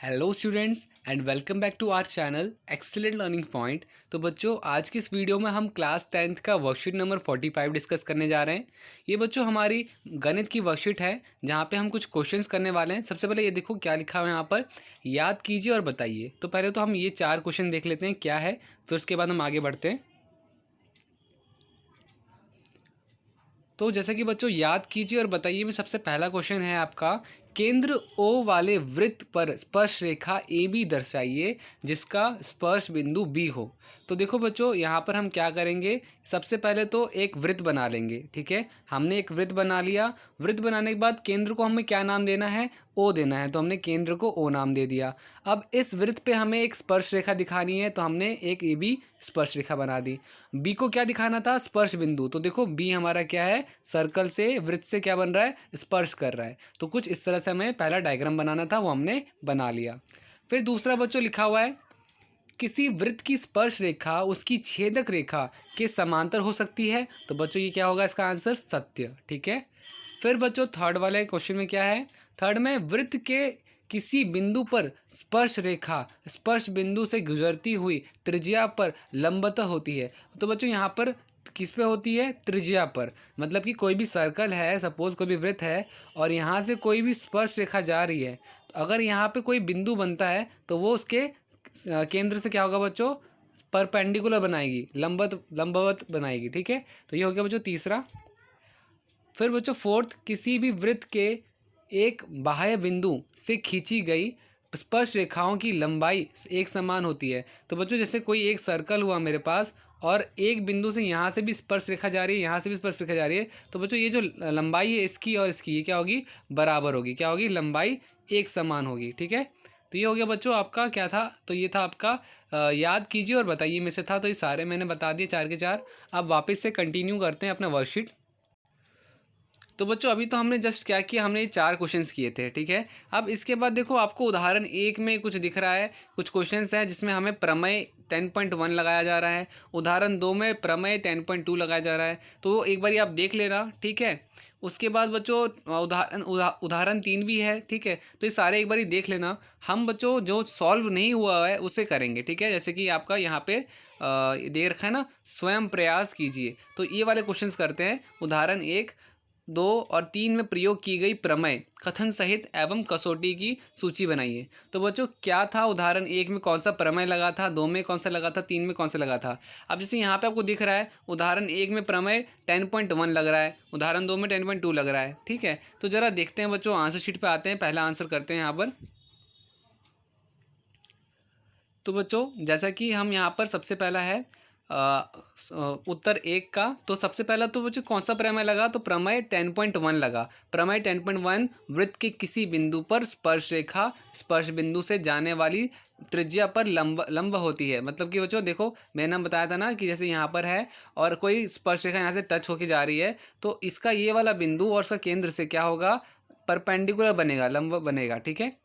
Hello students and welcome back to our channel excellent learning point. तो बच्चों, आज की इस वीडियो में हम क्लास 10th का वर्कशीट नंबर 45 डिस्कस करने जा रहे हैं। ये बच्चों हमारी गणित की वर्कशीट है जहाँ पे हम कुछ क्वेश्चंस करने वाले हैं। सबसे पहले ये देखो क्या लिखा हुआ है यहाँ पर, याद कीजिए और बताइए। तो पहले तो हम ये 4 क्वेश्चन देख लेते हैं क्या है, फिर उसके बाद हम आगे बढ़ते हैं। तो जैसे कि बच्चों याद कीजिए और बताइए में सबसे पहला क्वेश्चन है आपका, केंद्र ओ वाले वृत्त पर स्पर्श रेखा ए बी दर्शाइए जिसका स्पर्श बिंदु बी हो। तो देखो बच्चों, यहाँ पर हम क्या करेंगे, सबसे पहले तो एक वृत्त बना लेंगे। ठीक है, हमने एक वृत्त बना लिया। वृत्त बनाने के बाद केंद्र को हमें क्या नाम देना है, ओ देना है, तो हमने केंद्र को ओ नाम दे दिया। अब इस वृत्त पे हमें एक स्पर्श रेखा दिखानी है, तो हमने एक ए बी स्पर्श रेखा बना दी। बी को क्या दिखाना था, स्पर्श बिंदु। तो देखो बी हमारा क्या है, सर्कल से वृत्त से क्या बन रहा है, स्पर्श कर रहा है। तो कुछ इस तरह से हमें पहला डायग्राम बनाना था, वो हमने बना लिया। फिर दूसरा बच्चों लिखा हुआ है, किसी वृत्त की स्पर्श रेखा उसकी छेदक रेखा के समांतर हो सकती है। तो बच्चों ये क्या होगा, इसका आंसर सत्य। ठीक है। फिर बच्चों थर्ड वाले क्वेश्चन में क्या है, थर्ड में वृत्त के किसी बिंदु पर स्पर्श रेखा स्पर्श बिंदु से गुजरती हुई त्रिज्या पर लंबवत होती है। तो बच्चों यहाँ पर किस पे होती है, त्रिज्या पर। मतलब कि कोई भी सर्कल है, सपोज कोई भी वृत्त है और यहाँ से कोई भी स्पर्श रेखा जा रही है, तो अगर यहाँ पे कोई बिंदु बनता है तो वो उसके केंद्र से क्या होगा बच्चों, परपेंडिकुलर बनाएगी, लंबवत लंबवत बनाएगी। ठीक है, तो ये हो गया बच्चों तीसरा। फिर बच्चों फोर्थ, किसी भी वृत्त के एक बाह्य बिंदु से खींची गई स्पर्श रेखाओं की लंबाई एक समान होती है। तो बच्चों जैसे कोई एक सर्कल हुआ मेरे पास और एक बिंदु से यहाँ से भी स्पर्श रेखा जा रही है, यहाँ से भी स्पर्श रेखा जा रही है, तो बच्चों ये जो लंबाई है इसकी और इसकी, ये क्या होगी, बराबर होगी। क्या होगी, लंबाई एक समान होगी। ठीक है, तो ये हो गया बच्चों आपका क्या था, तो ये था आपका याद कीजिए और बताइए में से था। तो ये सारे मैंने बता दिए, 4 के 4। अब वापस से कंटिन्यू करते हैं अपना वर्कशीट। तो बच्चों अभी तो हमने जस्ट क्या किया, हमने ये 4 क्वेश्चंस किए थे। ठीक है, अब इसके बाद देखो आपको उदाहरण 1 में कुछ दिख रहा है, कुछ क्वेश्चंस हैं जिसमें हमें प्रमेय 10.1 लगाया जा रहा है, उदाहरण 2 में प्रमेय 10.2 लगाया जा रहा है। तो एक बार आप देख लेना। ठीक है, उसके बाद बच्चों उदाहरण 3 भी है। ठीक है, तो ये सारे एक बार देख लेना। हम बच्चों जो सॉल्व नहीं हुआ है उसे करेंगे। ठीक है, जैसे कि आपका यहाँ पे दे रखा है ना, स्वयं प्रयास कीजिए। तो ये वाले क्वेश्चंस करते हैं। उदाहरण 1, 2 और 3 में प्रयोग की गई प्रमेय कथन सहित एवं कसौटी की सूची बनाइए। तो बच्चों क्या था, उदाहरण 1 में कौन सा प्रमेय लगा था, 2 में कौन सा लगा था, 3 में कौन सा लगा था। अब जैसे यहाँ पे आपको दिख रहा है, उदाहरण 1 में प्रमेय 10.1 लग रहा है, उदाहरण 2 में 10.2 लग रहा है। ठीक है, तो ज़रा देखते हैं बच्चों, आंसर शीट पर आते हैं, पहला आंसर करते हैं यहाँ पर। तो बच्चों जैसा कि हम यहाँ पर सबसे पहला है उत्तर 1 का, तो सबसे पहला तो बच्चों कौन सा प्रमेय लगा, तो प्रमेय 10.1 लगा। प्रमेय 10.1, वृत्त के किसी बिंदु पर स्पर्श रेखा स्पर्श बिंदु से जाने वाली त्रिज्या पर लंब होती है। मतलब कि बच्चों देखो मैंने बताया था ना कि जैसे यहाँ पर है और कोई स्पर्श रेखा यहाँ से टच होके जा रही है, तो इसका ये वाला बिंदु और इसका केंद्र से क्या होगा, परपेंडिकुलर बनेगा, लंब बनेगा। ठीक है,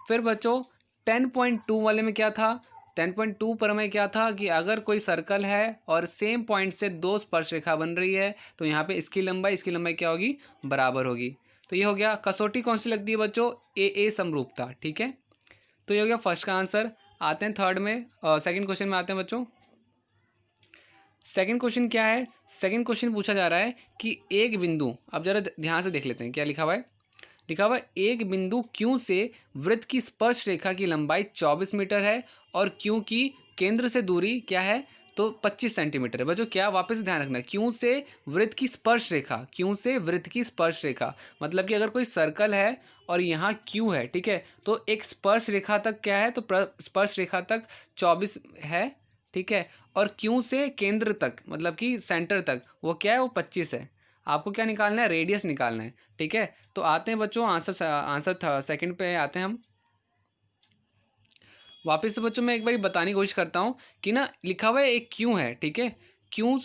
फिर बच्चों 10.2 वाले में क्या था, 10.2 पर में क्या था कि अगर कोई सर्कल है और सेम पॉइंट से 2 स्पर्श रेखा बन रही है, तो यहाँ पे इसकी लंबाई क्या होगी, बराबर होगी। तो ये हो गया। कसौटी कौन सी लगती है बच्चों, ए समरूपता। ठीक है, तो ये हो गया फर्स्ट का आंसर। आते हैं थर्ड में, सेकंड क्वेश्चन में आते हैं बच्चों। सेकंड क्वेश्चन क्या है, सेकंड क्वेश्चन पूछा जा रहा है कि एक बिंदु, अब जरा ध्यान से देख लेते हैं क्या लिखा हुआ है। लिखा हुआ है, एक बिंदु क्यू से वृत्त की स्पर्श रेखा की लंबाई 24 मीटर है और क्यू की केंद्र से दूरी क्या है, तो 25 सेंटीमीटर है। बच्चों क्या, वापस से ध्यान रखना, क्यू से वृत्त की स्पर्श रेखा, क्यू से वृत्त की स्पर्श रेखा, मतलब कि अगर कोई सर्कल है और यहाँ क्यू है, ठीक है, तो एक स्पर्श रेखा तक क्या है, तो स्पर्श रेखा तक 24 है। ठीक है, और क्यू से केंद्र तक मतलब कि सेंटर तक वो क्या है, वो 25 है। आपको क्या निकालना है, रेडियस निकालना है। ठीक है, तो आते हैं बच्चों आंसर था सेकंड पे आते हैं हम। वापस से बच्चों मैं एक बार बताने की कोशिश करता हूँ कि ना, लिखा हुआ है एक क्यू है। ठीक है, क्यू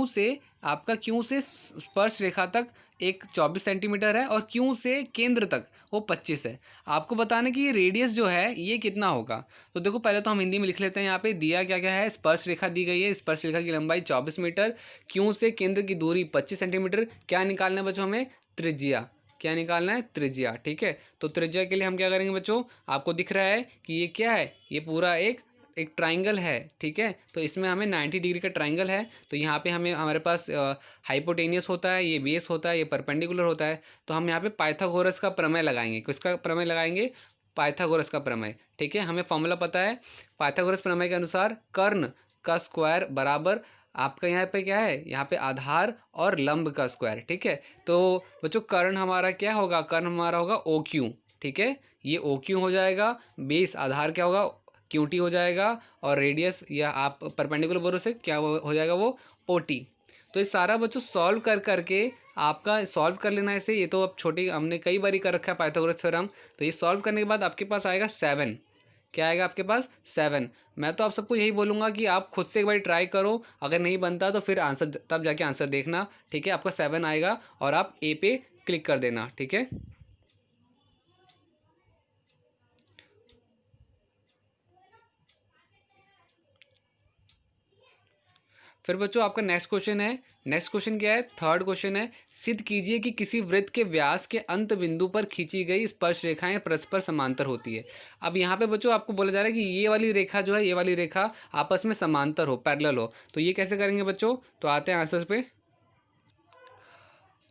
से आपका क्यू से स्पर्श रेखा तक एक 24 सेंटीमीटर है और क्यू से केंद्र तक वो 25 है। आपको बताना कि ये रेडियस जो है ये कितना होगा। तो देखो पहले तो हम हिंदी में लिख लेते हैं। यहाँ पे दिया क्या क्या है, स्पर्श रेखा दी गई है, स्पर्श रेखा की लंबाई 24 मीटर, क्यू से केंद्र की दूरी 25 सेंटीमीटर। क्या निकालना है बच्चों हमें, त्रिज्या। क्या निकालना है, त्रिज्या। ठीक है, तो त्रिज्या के लिए हम क्या करेंगे बच्चों, आपको दिख रहा है कि ये क्या है, ये पूरा एक एक ट्राइंगल है। ठीक है, तो इसमें हमें 90 डिग्री का ट्राइंगल है, तो यहाँ पे हमें हमारे पास हाइपोटेनियस होता है, ये बेस होता है, ये परपेंडिकुलर होता है। तो हम यहाँ पे पाइथागोरस का प्रमेय लगाएंगे। किसका प्रमेय लगाएंगे, पाइथागोरस का प्रमेय। ठीक है, हमें फॉर्मूला पता है, पाइथागोरस प्रमेय के अनुसार कर्ण का स्क्वायर बराबर आपका यहाँ पे क्या है, यहाँ पे आधार और लंब का स्क्वायर। ठीक है, तो बच्चों कर्ण हमारा क्या होगा, कर्ण हमारा होगा ओ क्यू। ठीक है, ये ओ क्यू हो जाएगा, बेस आधार क्या होगा, क्यू टी हो जाएगा, और रेडियस या आप परपेंडिकुलर बोलो से क्या हो जाएगा, वो ओ टी। तो ये सारा बच्चों सॉल्व कर करके आपका सॉल्व कर लेना ऐसे। ये तो अब छोटी हमने कई बारी कर रखा है पाइथागोरस थ्योरम। तो ये सॉल्व करने के बाद आपके पास आएगा 7। क्या आएगा आपके पास, 7। मैं तो आप सबको यही बोलूँगा कि आप खुद से एक बार ट्राई करो, अगर नहीं बनता तो फिर आंसर तब जाके आंसर देखना। ठीक है, आपका 7 आएगा और आप ए पे क्लिक कर देना। ठीक है, फिर बच्चों आपका नेक्स्ट क्वेश्चन है। नेक्स्ट क्वेश्चन क्या है, थर्ड क्वेश्चन है, सिद्ध कीजिए कि किसी वृत्त के व्यास के अंत बिंदु पर खींची गई स्पर्श रेखाएं परस्पर समांतर होती है। अब यहाँ पे बच्चों आपको बोला जा रहा है कि ये वाली रेखा जो है, ये वाली रेखा आपस में समांतर हो, पैरेलल हो। तो ये कैसे करेंगे बच्चों, तो आते हैं आंसर पे।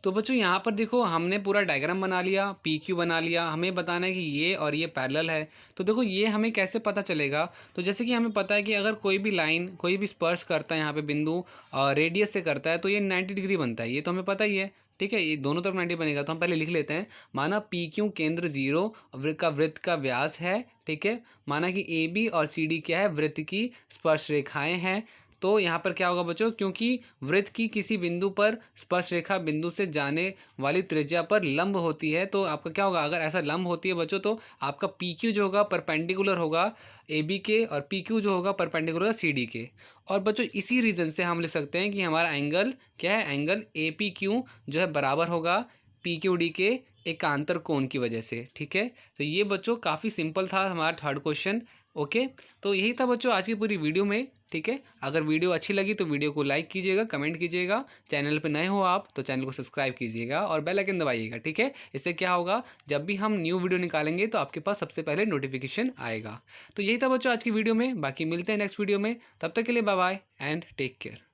तो बच्चों यहाँ पर देखो, हमने पूरा डायग्राम बना लिया, पी क्यू बना लिया, हमें बताना है कि ये और ये पैरेलल है। तो देखो ये हमें कैसे पता चलेगा, तो जैसे कि हमें पता है कि अगर कोई भी लाइन कोई भी स्पर्श करता है यहाँ पे बिंदु रेडियस से करता है, तो ये 90 डिग्री बनता है, ये तो हमें पता ही है। ठीक है, ये दोनों तरफ 90 बनेगा। तो हम पहले लिख लेते हैं, माना पी क्यू केंद्र 0 वृत्त का व्यास है। ठीक है, माना कि ए बी और सी डी क्या है, वृत्त की स्पर्श रेखाएं हैं। तो यहाँ पर क्या होगा बच्चों, क्योंकि वृत्त की किसी बिंदु पर स्पर्श रेखा बिंदु से जाने वाली त्रिज्या पर लंब होती है, तो आपका क्या होगा, अगर ऐसा लंब होती है बच्चों, तो आपका पी क्यू जो होगा परपेंडिकुलर होगा ए बी के, और पी क्यू जो होगा परपेंडिकुलर सी डी के। और बच्चों इसी रीज़न से हम लिख सकते हैं कि हमारा एंगल क्या है, एंगल ए पी क्यू जो है बराबर होगा पी क्यू डी के एकांतर कोण की वजह से। ठीक है, तो ये बच्चों काफ़ी सिंपल था हमारा थर्ड क्वेश्चन। ओके, तो यही था बच्चों आज की पूरी वीडियो में। ठीक है, अगर वीडियो अच्छी लगी तो वीडियो को लाइक कीजिएगा, कमेंट कीजिएगा, चैनल पे नए हो आप तो चैनल को सब्सक्राइब कीजिएगा और बेल आइकन दबाइएगा। ठीक है, इससे क्या होगा, जब भी हम न्यू वीडियो निकालेंगे तो आपके पास सबसे पहले नोटिफिकेशन आएगा। तो यही था बच्चों आज की वीडियो में, बाकी मिलते हैं नेक्स्ट वीडियो में। तब तक के लिए bye bye and take care.